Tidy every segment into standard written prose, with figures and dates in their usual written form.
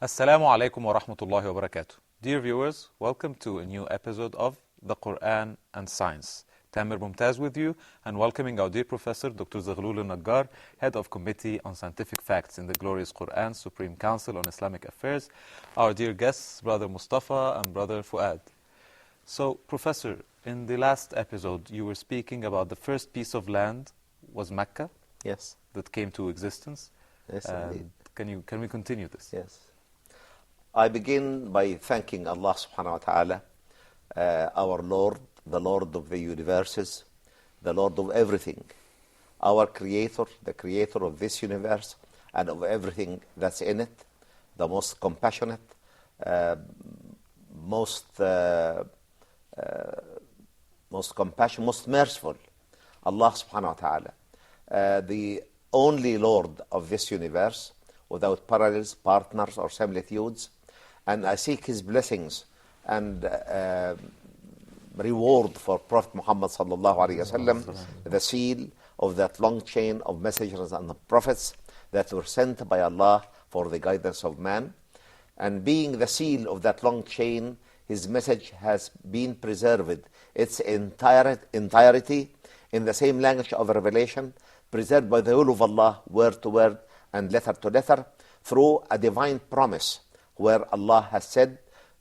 Assalamu alaikum wa rahmatullahi wa barakatuh. Dear viewers, welcome to a new episode of The Quran and Science. Tamer Mumtaz with you and welcoming our dear Professor Dr. Zaghloul Al-Najjar, Head of Committee on Scientific Facts in the Glorious Quran, Supreme Council on Islamic Affairs, our dear guests, Brother Mustafa and Brother Fuad. So, Professor, in the last episode you were speaking about the first piece of land was Mecca. Yes. That came to existence. Yes, indeed. Can we continue this? Yes. I begin by thanking Allah subhanahu wa ta'ala, our Lord, the Lord of the universes, the Lord of everything, our Creator, the Creator of this universe and of everything that's in it, the most compassionate, most merciful, Allah subhanahu wa ta'ala, the only Lord of this universe, without parallels, partners, or similitudes. And I seek His blessings and reward for Prophet Muhammad sallallahu alaihi wasallam, the seal of that long chain of messengers and prophets that were sent by Allah for the guidance of man. And being the seal of that long chain, His message has been preserved, its entirety in the same language of revelation, preserved by the will of Allah, word to word and letter to letter, through a divine promise, where Allah has said,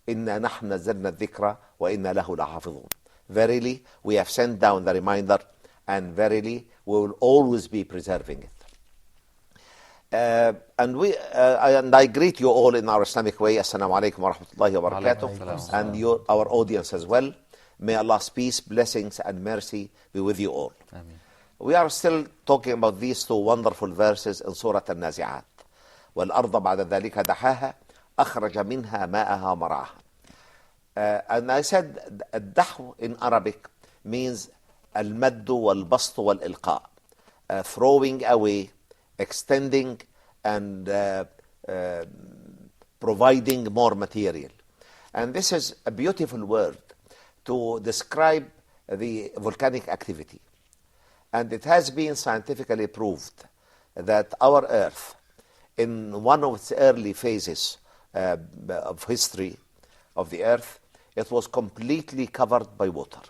"Inna nahnu nazzalna dhikra wa inna lahu lahafidhun." Verily, we have sent down the reminder, and verily, we will always be preserving it. And I greet you all in our Islamic way. Assalamu alaikum wa rahmatullahi wa barakatuh. And our audience as well. May Allah's peace, blessings, and mercy be with you all. Ameen. We are still talking about these two wonderful verses in Surah Al-Nazi'at. وَالْأَرْضَ بَعْدَ ذَلِكَ دَحَاهَا أَخْرَجَ مِنْهَا مَاءَهَا مَرْعَاهَا. And I said, الدحو in Arabic means المد والبسط والإلقاء, throwing away, extending, and providing more material. And this is a beautiful word to describe the volcanic activity. And it has been scientifically proved that our Earth, in one of its early phases of history of the Earth, it was completely covered by water.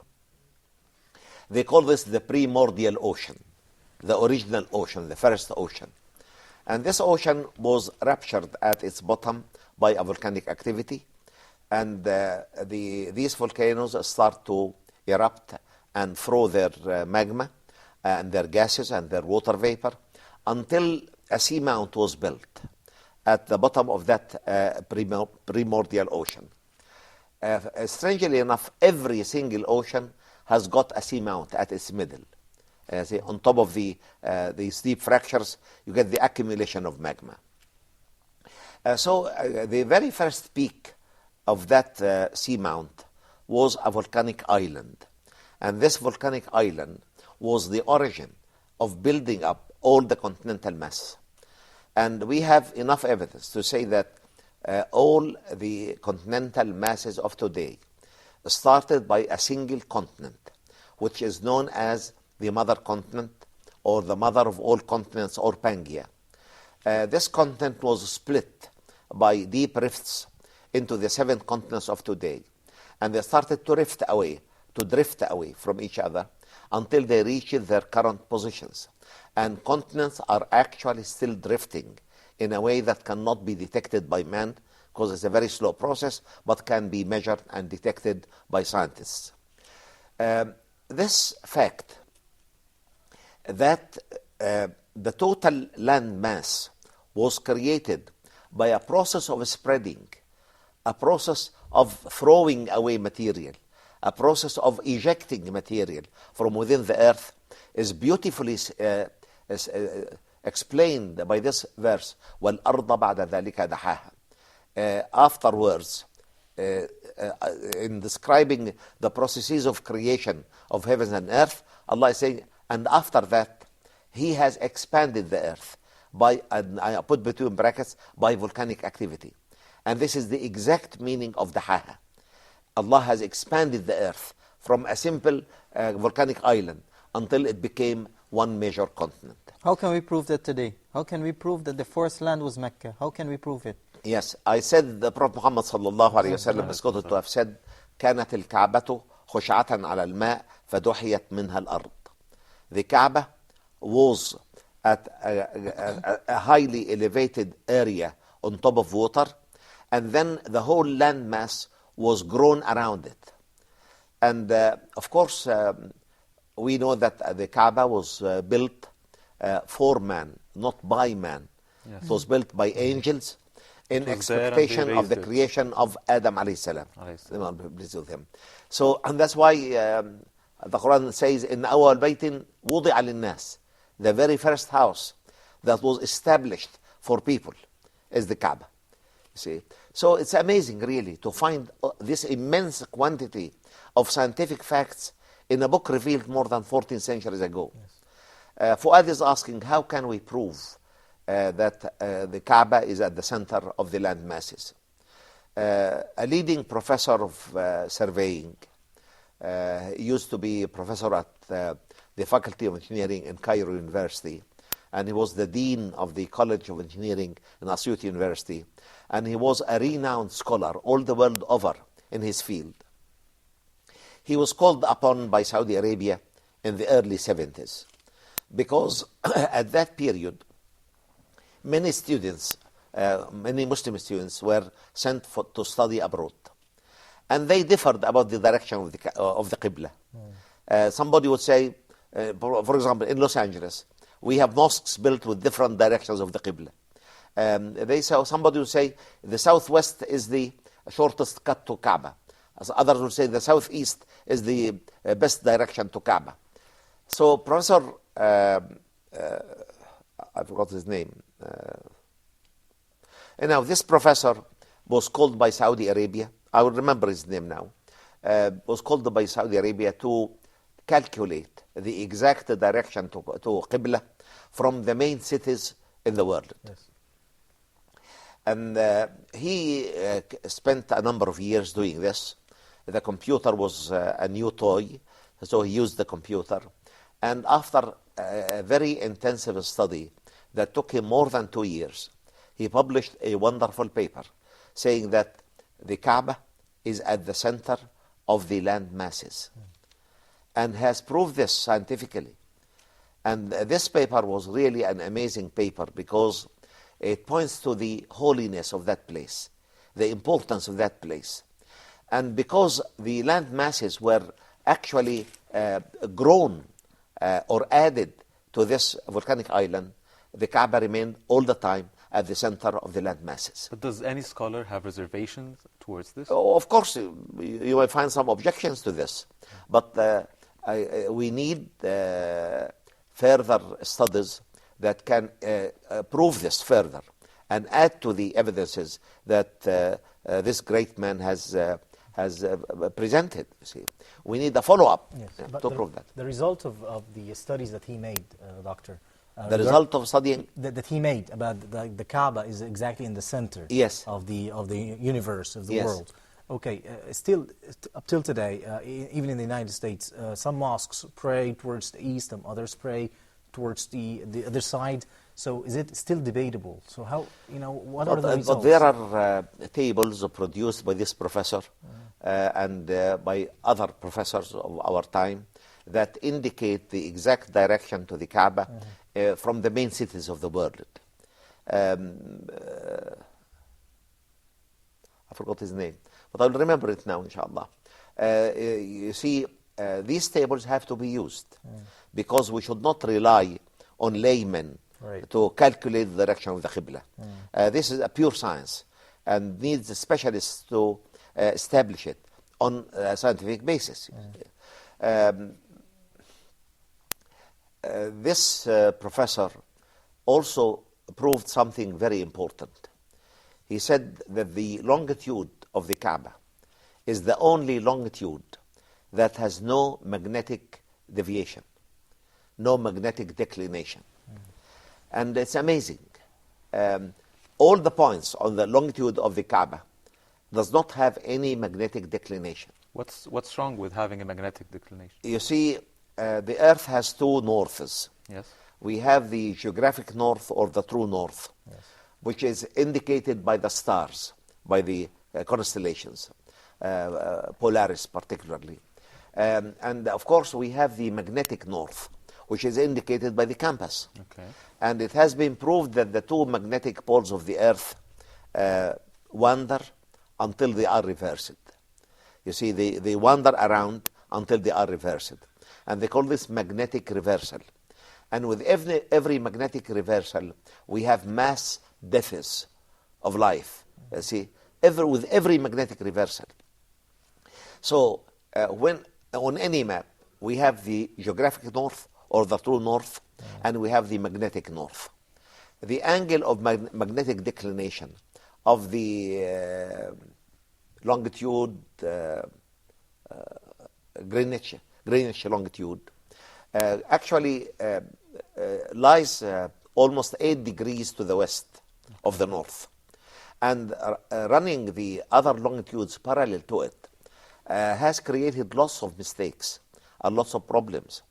They call this the primordial ocean, the original ocean, the first ocean. And this ocean was ruptured at its bottom by a volcanic activity, and these volcanoes start to erupt and throw their magma and their gases and their water vapor until a seamount was built at the bottom of that primordial ocean. Strangely enough, every single ocean has got a seamount at its middle. On top of these deep fractures, you get the accumulation of magma. So the very first peak of that seamount was a volcanic island. And this volcanic island was the origin of building up all the continental mass. And we have enough evidence to say that all the continental masses of today started by a single continent, which is known as the mother continent, or the mother of all continents, or Pangaea. This continent was split by deep rifts into the 7 continents of today. And they started to drift away from each other until they reached their current positions. And continents are actually still drifting in a way that cannot be detected by man, because it's a very slow process, but can be measured and detected by scientists. This fact that the total land mass was created by a process of spreading, a process of throwing away material, a process of ejecting material from within the earth, is beautifully explained by this verse, وَالْأَرْضَ بَعْدَ ذَلِكَ دَحَاهَا. Afterwards, in describing the processes of creation of heavens and earth, Allah is saying, and after that, He has expanded the earth by, and I put between brackets, by volcanic activity. And this is the exact meaning of Dahaha. Allah has expanded the earth from a simple volcanic island until it became one major continent. How can we prove that today? How can we prove that the first land was Mecca? How can we prove it? Yes, I said the Prophet Muhammad sallallahu alayhi wa sallam is quoted to have said, كانت الكعبة خشعة على الماء فدحيت منها الأرض. The Kaaba was at a highly elevated area on top of water, and then the whole landmass was grown around it. And of course, we know that the Kaaba was built for man, not by man. Yes. It was built by angels in was expectation there and of the they raised it. creation of Adam alayhi salam. Alayhi salam. May Allah be pleased with him. So, and that's why the Quran says, إن أول بيت وضع للناس. The very first house that was established for people is the Kaaba. You see? So it's amazing, really, to find this immense quantity of scientific facts in a book revealed more than 14 centuries ago. Yes. Fuad is asking, how can we prove that the Kaaba is at the center of the land masses? A leading professor of surveying, used to be a professor at the Faculty of Engineering in Cairo University, and he was the dean of the College of Engineering in Asyut University, and he was a renowned scholar all the world over in his field. He was called upon by Saudi Arabia in the early 70s because at that period many students, many Muslim students were sent to study abroad, and they differed about the direction of the Qibla. Somebody would say, for example, in Los Angeles, we have mosques built with different directions of the Qibla. Somebody would say the southwest is the shortest cut to Kaaba. As others would say the southeast is the best direction to Kaaba. So Professor, I forgot his name. Now this professor was called by Saudi Arabia, I will remember his name now, was called by Saudi Arabia to calculate the exact direction to Qibla from the main cities in the world. Yes. And he spent a number of years doing this. The computer was a new toy, so he used the computer. And after a very intensive study that took him more than 2 years, he published a wonderful paper saying that the Kaaba is at the center of the land masses, and has proved this scientifically. And this paper was really an amazing paper because it points to the holiness of that place, the importance of that place. And because the land masses were actually grown or added to this volcanic island, the Kaaba remained all the time at the center of the land masses. But does any scholar have reservations towards this? Oh, of course, you will find some objections to this. But we need further studies that can prove this further and add to the evidences that this great man has presented. You see, we need a follow-up to prove that. The result of the studies that he made, Doctor. The result of studying that he made about the Kaaba is exactly in the center. Yes. of the universe, of the Yes. world. Okay, still up till today, even in the United States, some mosques pray towards the east, and others pray towards the other side. So is it still debatable? So how, what are the results? But there are tables produced by this professor and by other professors of our time that indicate the exact direction to the Kaaba from the main cities of the world. I forgot his name, but I'll remember it now, inshallah. You see, these tables have to be used because we should not rely on laymen to calculate the direction of the Qibla. This is a pure science and needs specialists to establish it on a scientific basis. This professor also proved something very important. He said that the longitude of the Kaaba is the only longitude that has no magnetic deviation, no magnetic declination. And it's amazing. All the points on the longitude of the Kaaba does not have any magnetic declination. What's wrong with having a magnetic declination? You see, the Earth has two norths. Yes. we have the geographic north or the true north, which is indicated by the stars, by the constellations, Polaris particularly. And of course, we have the magnetic north, which is indicated by the compass. Okay. And it has been proved that the two magnetic poles of the Earth wander until they are reversed. You see, they wander around until they are reversed. And they call this magnetic reversal. And with every magnetic reversal, we have mass deaths of life. You see, with every magnetic reversal. So when on any map, we have the geographic north or the true north, and we have the magnetic north. The angle of magnetic declination of the longitude, Greenwich longitude, actually lies almost 8 degrees to the west of the north. And running the other longitudes parallel to it has created lots of mistakes and lots of problems.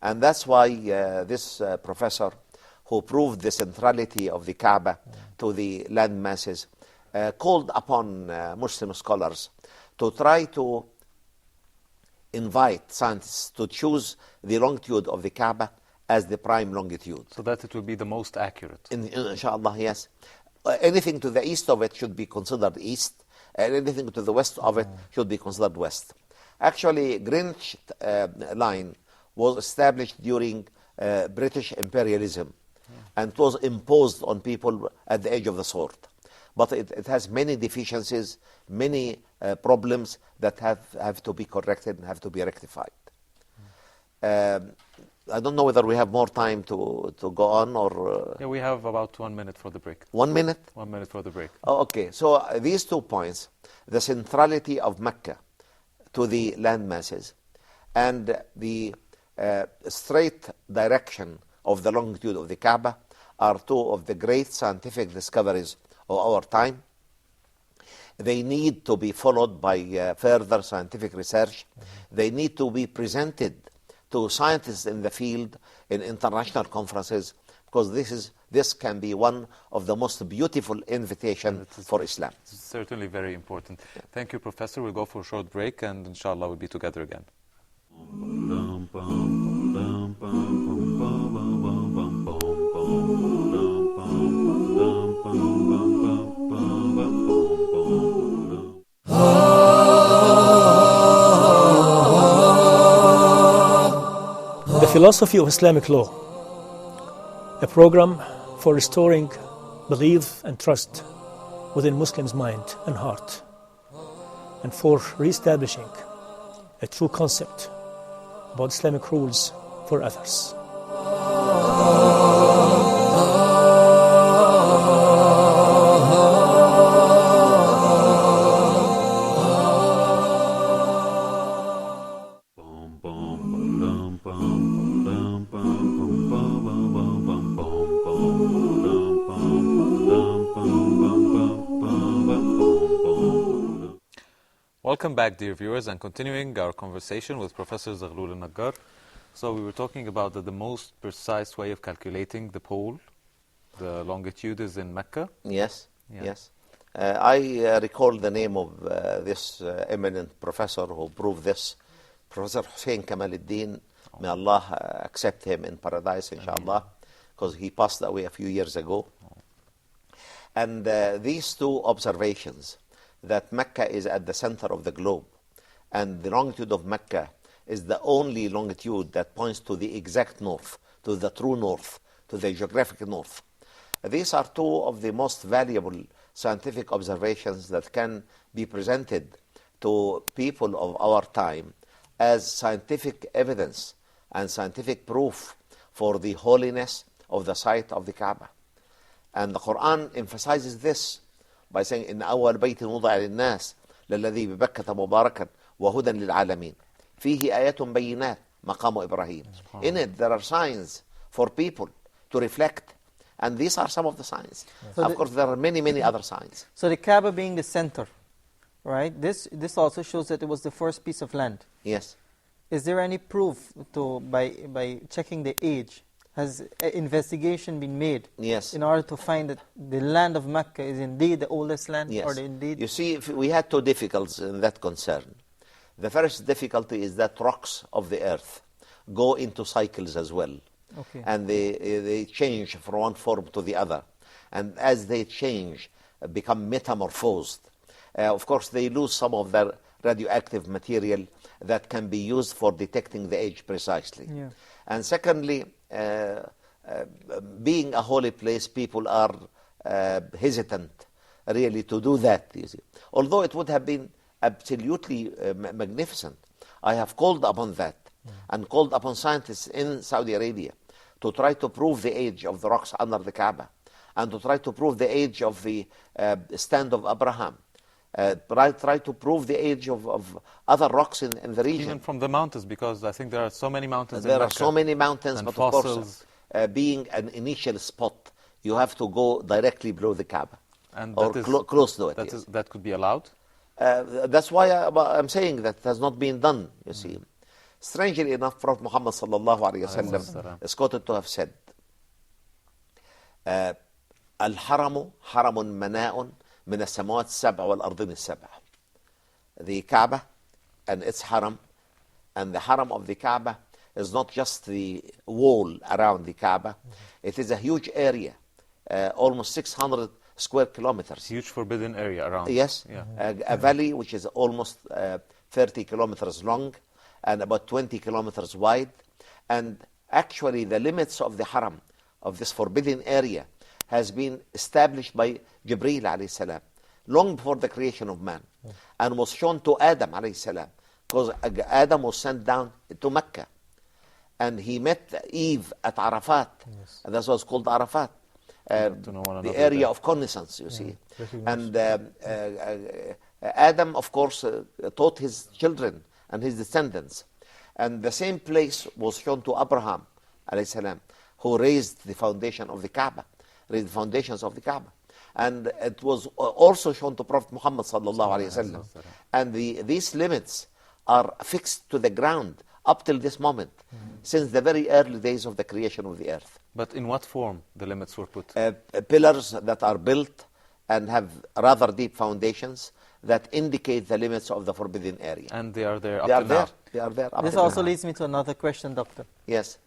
And that's why this professor who proved the centrality of the Kaaba to the land masses called upon Muslim scholars to try to invite scientists to choose the longitude of the Kaaba as the prime longitude. So that it will be the most accurate. Inshallah, yes. Anything to the east of it should be considered east, and anything to the west of it should be considered west. Actually, Greenwich line was established during British imperialism, and it was imposed on people at the edge of the sword. But it has many deficiencies, many problems that have to be corrected and have to be rectified. I don't know whether we have more time to go on or... Yeah, we have about 1 minute for the break. 1 minute? 1 minute for the break. Oh, okay, so these 2 points, the centrality of Mecca to the land masses and the straight direction of the longitude of the Kaaba are 2 of the great scientific discoveries of our time. They need to be followed by further scientific research. They need to be presented to scientists in the field in international conferences, because this can be one of the most beautiful invitations for Islam. It's certainly very important. Thank you, Professor. We'll go for a short break, and inshallah we'll be together again. The Philosophy of Islamic Law, a program for restoring belief and trust within Muslims' mind and heart, and for re-establishing a true concept about Islamic rules for others. Welcome back, dear viewers, and continuing our conversation with Professor Zaghloul Al-Najjar. So we were talking about that the most precise way of calculating the pole, the longitude, is in Mecca. Yes, Yeah. yes. I recall the name of this eminent professor who proved this, Professor Hussein Kamaluddin. May Allah accept him in paradise, inshallah, because he passed away a few years ago. And these 2 observations, that Mecca is at the center of the globe, and the longitude of Mecca is the only longitude that points to the exact north, to the true north, to the geographic north. These are 2 of the most valuable scientific observations that can be presented to people of our time as scientific evidence and scientific proof for the holiness of the site of the Kaaba. And the Quran emphasizes this by saying, إن أول بيت وضع للناس للذي ببكة مباركا وهدى للعالمين فيه آيات بينات مقام إبراهيم. In it there are signs for people to reflect, and these are some of the signs. So of course, there are many other signs. So the Kaaba being the center, right? This also shows that it was the first piece of land. Yes. Is there any proof by checking the age has investigation been made Yes. in order to find that the land of Mecca is indeed the oldest land? Yes. Or indeed... You see, we had two difficulties in that concern. The first difficulty is that rocks of the earth go into cycles as well. Okay. And they change from one form to the other. And as they change, become metamorphosed. Of course, they lose some of their radioactive material that can be used for detecting the age precisely. Yeah. And secondly, being a holy place, people are hesitant really to do that, you see. Although it would have been absolutely magnificent. I have called upon that and called upon scientists in Saudi Arabia to try to prove the age of the rocks under the Kaaba and to try to prove the age of the stand of Abraham. Try to prove the age of other rocks in the region. Even from the mountains, because I think there are so many mountains in There are Mecca. so many mountains, and but fossils. of course, being an initial spot, you have to go directly below the Kaaba And or that is, close to it. that, yes. that could be allowed? That's why I'm saying that has not been done, you see. Strangely enough, Prophet Muhammad sallallahu alayhi wa sallam is quoted to have said, الحرم حرم مناء من السماوات السبع والأرضين السبع. The Kaaba and its haram, and the haram of the Kaaba is not just the wall around the Kaaba. It is a huge area, almost 600 square kilometers. Huge forbidden area around. Yes, Yeah. a valley which is almost 30 kilometers long and about 20 kilometers wide. And actually the limits of the haram, of this forbidden area, has been established by Jibreel alayhi salam long before the creation of man, and was shown to Adam alayhi salam, because Adam was sent down to Mecca and he met Eve at Arafat. Yes. And that's what's called Arafat, to know one the another area there. of connaissance, you see. recognition. And Adam, of course, taught his children and his descendants. And the same place was shown to Abraham alayhi salam, who raised the foundation of the Kaaba, raised the foundations of the Kaaba. And it was also shown to Prophet Muhammad sallallahu alayhi wasallam. And these limits are fixed to the ground up till this moment, since the very early days of the creation of the earth. But in what form the limits were put? Pillars that are built and have rather deep foundations that indicate the limits of the forbidden area. And they are there up They are to there. now. They are there. up This till also now. leads me to another question, Doctor. Yes.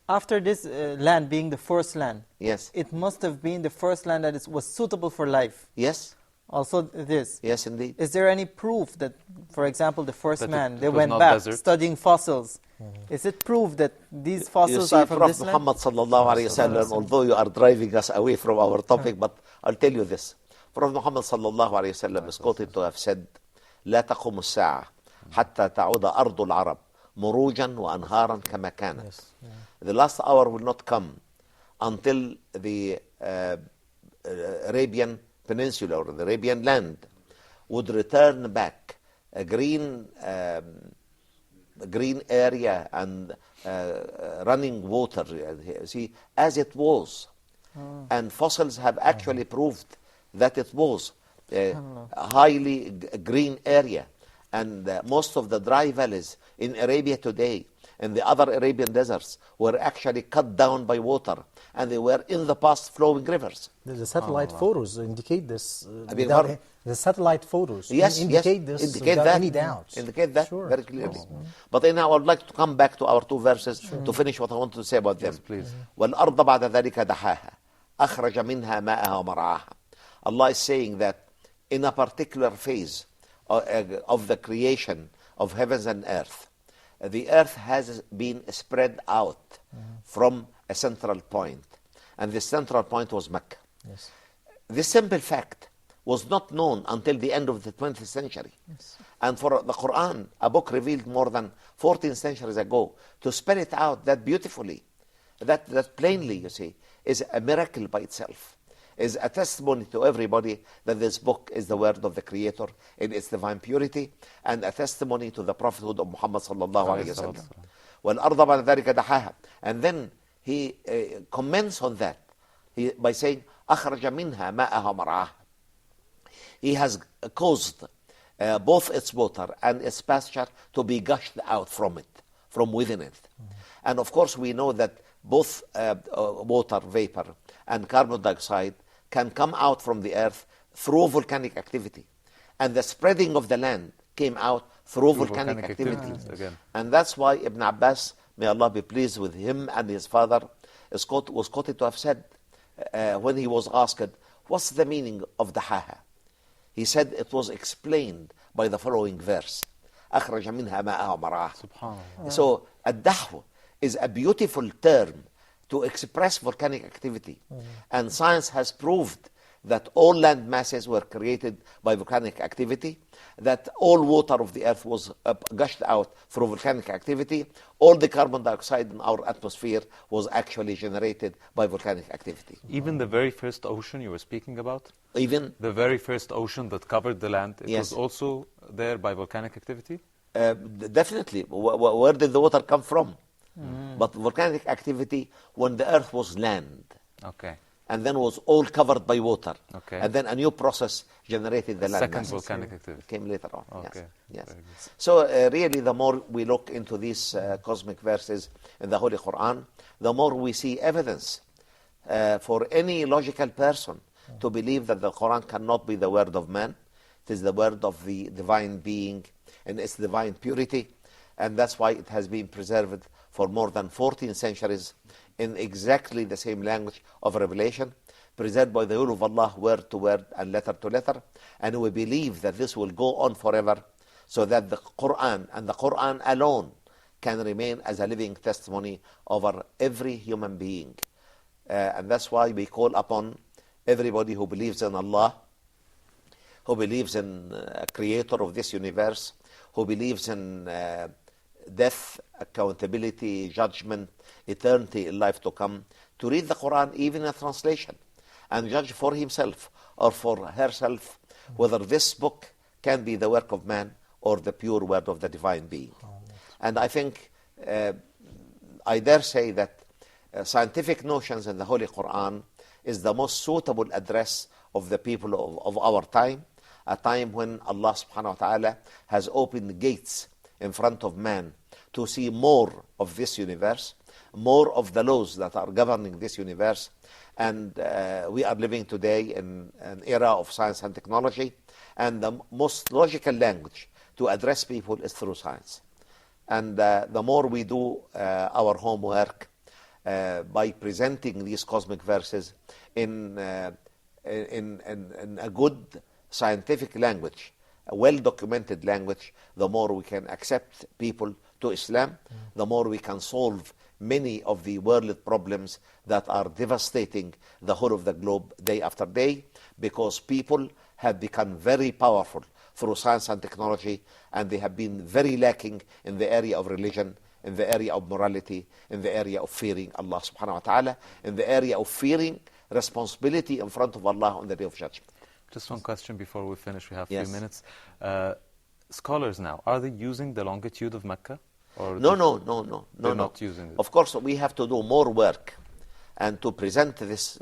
After this land being the first land, Yes. it must have been the first land that was suitable for life. Yes. Also this. Yes, indeed. Is there any proof that, for example, the first That man, it they was went not back desert? studying fossils? Is it proof that these You fossils see, are from Prophet this land? Muhammad sallallahu alayhi wasallam, although you are driving us away from our topic, but I'll tell you this. Prophet Muhammad sallallahu alayhi wasallam is quoted to have said, لا تقوم الساعة حتى تعود أرض العرب مروجا وأنهارا كما كانت. Yes. Yeah. The last hour will not come until the Arabian Peninsula or the Arabian land would return back a green area and running water, see, as it was. And fossils have actually proved that it was a highly green area. And most of the dry valleys in Arabia today and the other Arabian deserts were actually cut down by water, and they were in the past flowing rivers. The satellite photos indicate this. I beg without pardon? the satellite photos Yes, indicate yes, this indicate without that, any doubt. indicate that Sure. very clearly. But now I would like to come back to our two verses to finish what I want to say about them. Yes, please. وَالْأَرْضَ بَعْدَ ذَلِكَ دَحَاهَا أَخْرَجَ مِنْهَا مَاءَهَا وَمَرْعَاهَا. Allah is saying that in a particular phase of the creation of heavens and earth, the earth has been spread out from a central point, and the central point was Mecca. Yes. This simple fact was not known until the end of the 20th century. Yes. And for the Quran, a book revealed more than 14 centuries ago, to spell it out that beautifully, that plainly, you see, is a miracle by itself, is a testimony to everybody that this book is the word of the Creator in its divine purity, and a testimony to the prophethood of Muhammad sallallahu alayhi wa sallam. وَالْأَرْضَ بَعْدَ ذَلِكَ دَحَاهَا. And then he comments on that by saying, أَخْرَجَ مِنْهَا مَاءَهَا وَمَرْعَاهَا. He has caused both its water and its pasture to be gushed out from it, from within it. And of course we know that both water vapor and carbon dioxide can come out from the earth through volcanic activity. And the spreading of the land came out through volcanic activity. Again. And that's why Ibn Abbas, may Allah be pleased with him and his father, was quoted to have said, when he was asked, what's the meaning of Dahaha? He said it was explained by the following verse. أخرج منها ماءها ومرعاها. So, الدحو is a beautiful term to express volcanic activity. And science has proved that all land masses were created by volcanic activity, that all water of the earth was gushed out through volcanic activity, all the carbon dioxide in our atmosphere was actually generated by volcanic activity. Even the very first ocean you were speaking about? Even the very first ocean that covered the land, it Yes. was also there by volcanic activity? Definitely. Where did the water come from? But volcanic activity when the earth was land. Okay. And then was all covered by water. Okay. And then a new process generated the land Second masses. volcanic activity. Came later on. Okay. Yes. Very good. So really, the more we look into these cosmic verses in the Holy Quran, the more we see evidence for any logical person to believe that the Quran cannot be the word of man. It is the word of the divine being in its divine purity. And that's why it has been preserved for more than 14 centuries in exactly the same language of revelation, preserved by the will of Allah, word to word and letter to letter. And we believe that this will go on forever, so that the Quran and the Quran alone can remain as a living testimony over every human being. And that's why we call upon everybody who believes in Allah, who believes in a creator of this universe, who believes in death, accountability, judgment, eternity, life to come, to read the Quran even in a translation and judge for himself or for herself whether this book can be the work of man or the pure word of the divine being. And I think, I dare say that scientific notions in the Holy Quran is the most suitable address of the people of our time, a time when Allah subhanahu wa ta'ala has opened gates in front of man to see more of this universe, more of the laws that are governing this universe. And we are living today in an era of science and technology, and the most logical language to address people is through science. And the more we do our homework by presenting these cosmic verses in a good scientific language, a well-documented language, the more we can accept people to Islam, the more we can solve many of the world problems that are devastating the whole of the globe day after day, because people have become very powerful through science and technology, and they have been very lacking in the area of religion, in the area of morality, in the area of fearing Allah subhanahu wa ta'ala, in the area of fearing responsibility in front of Allah on the Day of Judgment. Just one question before we finish. We have a Yes. few minutes. Scholars now, are they using the longitude of Mecca? Or No. They're not using it. Of course, we have to do more work and to present this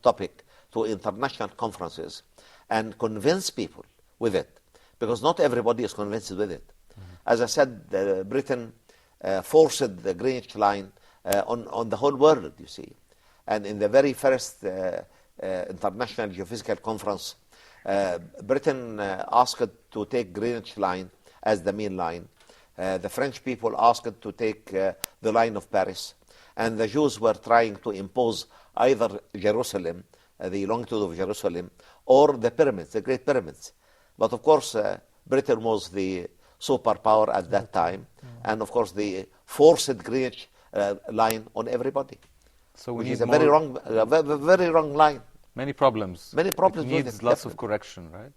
topic to international conferences and convince people with it, because not everybody is convinced with it. As I said, Britain forced the Greenwich line on the whole world, you see. And in the very first International Geophysical Conference, Britain asked to take Greenwich line as the main line. The French people asked to take the line of Paris. And the Jews were trying to impose either Jerusalem, the longitude of Jerusalem, or the pyramids, the Great Pyramids. But of course, Britain was the superpower at that time. And of course, they forced Greenwich line on everybody. So we Which need is a more, very wrong line. many problems. Many problems It with needs it, lots of definitely. correction, right?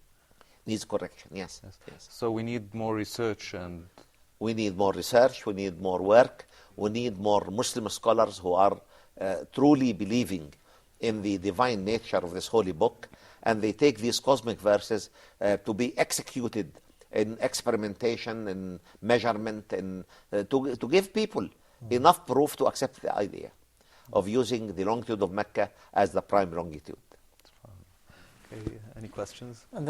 Needs correction, yes. So we need more research and We need more research, we need more work, we need more Muslim scholars who are truly believing in the divine nature of this holy book, and they take these cosmic verses to be executed in experimentation, in measurement, in, to give people enough proof to accept the idea of using the longitude of Mecca as the prime longitude. okay, any questions? And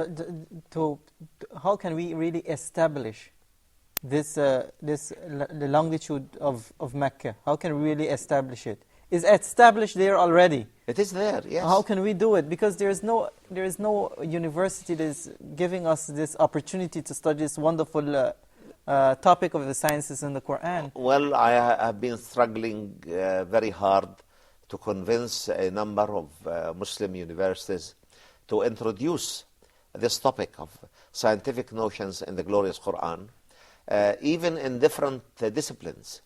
how can we really establish the longitude of Mecca? How can we really establish it? is established there already. It is there, yes. How can we do it? Because there is no university that is giving us this opportunity to study this wonderful topic of the sciences in the Quran. Well, I have been struggling very hard to convince a number of Muslim universities to introduce this topic of scientific notions in the glorious Quran, even in different disciplines.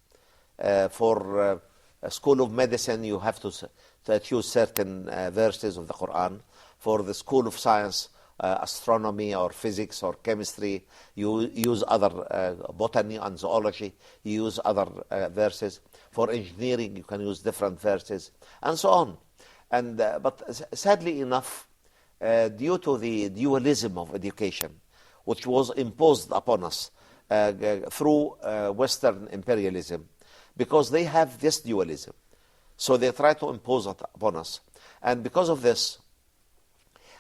For a school of medicine, you have to choose certain verses of the Quran. For the school of science, astronomy or physics or chemistry, you use other botany and zoology, you use other verses. For engineering, you can use different verses, and so on. And but sadly enough, due to the dualism of education, which was imposed upon us through Western imperialism, because they have this dualism, so they try to impose it upon us. And because of this,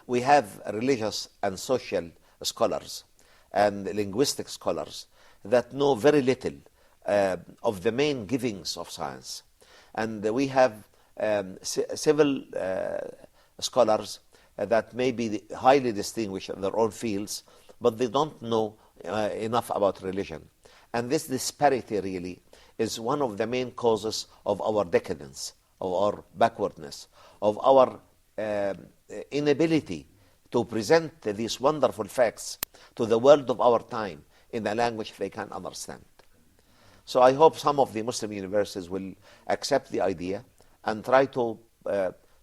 we have religious and social scholars and linguistic scholars that know very little of the main givings of science. And we have civil scholars that may be highly distinguished in their own fields, but they don't know enough about religion. And this disparity really is one of the main causes of our decadence, of our backwardness, of our inability to present these wonderful facts to the world of our time in a language they can understand. So I hope some of the Muslim universities will accept the idea and try to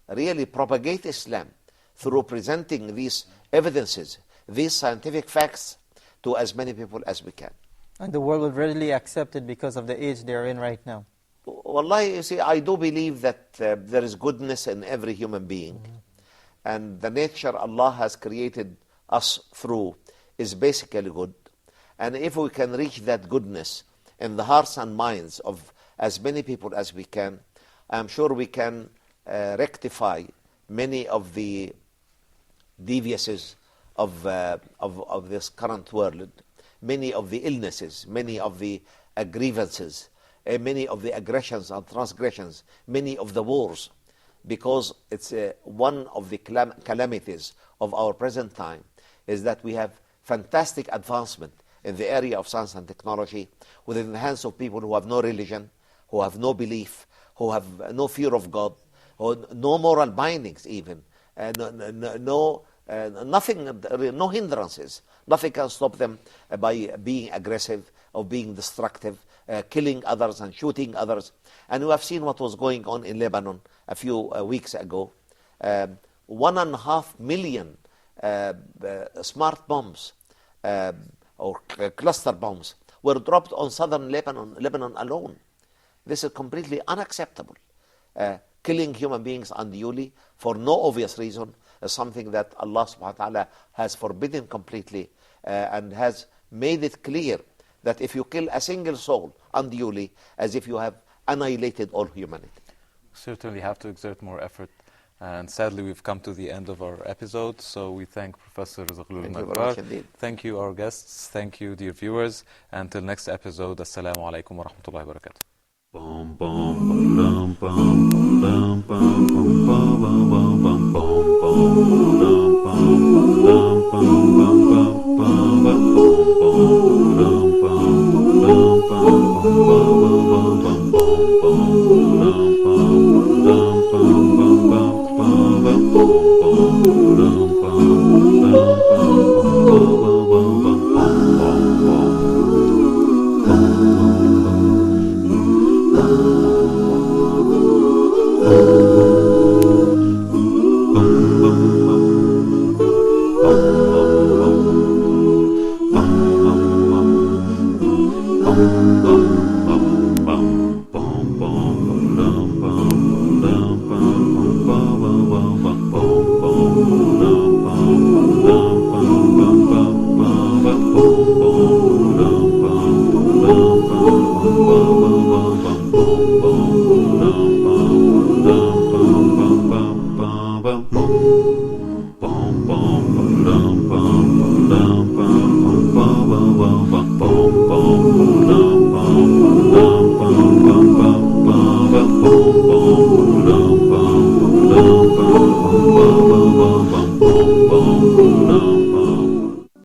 really propagate Islam through presenting these evidences, these scientific facts, to as many people as we can. And the world will readily accept it because of the age they are in right now. Wallahi, you see, I do believe that there is goodness in every human being. And the nature Allah has created us through is basically good. And if we can reach that goodness in the hearts and minds of as many people as we can, I'm sure we can rectify many of the deviaces of this current world, many of the illnesses, many of the grievances, many of the aggressions and transgressions, many of the wars, because it's one of the calamities of our present time is that we have fantastic advancement in the area of science and technology within the hands of people who have no religion, who have no belief, who have no fear of God, who no moral bindings even, nothing, no hindrances. Nothing can stop them by being aggressive or being destructive, killing others and shooting others. And we have seen what was going on in Lebanon a few weeks ago. 1.5 million smart bombs or cluster bombs were dropped on southern Lebanon alone. This is completely unacceptable. Killing human beings unduly for no obvious reason is something that Allah subhanahu wa ta'ala has forbidden completely and has made it clear that if you kill a single soul unduly, as if you have annihilated all humanity. Certainly have to exert more effort. And sadly, we've come to the end of our episode, so we thank Professor Zaghloul Al-Najjar. Thank you, our guests. Thank you, dear viewers. Until next episode, Assalamu alaikum wa rahmatullahi wa barakatuh. Bum bum bum bum bum bum bum bum bum bum bum bum bum bum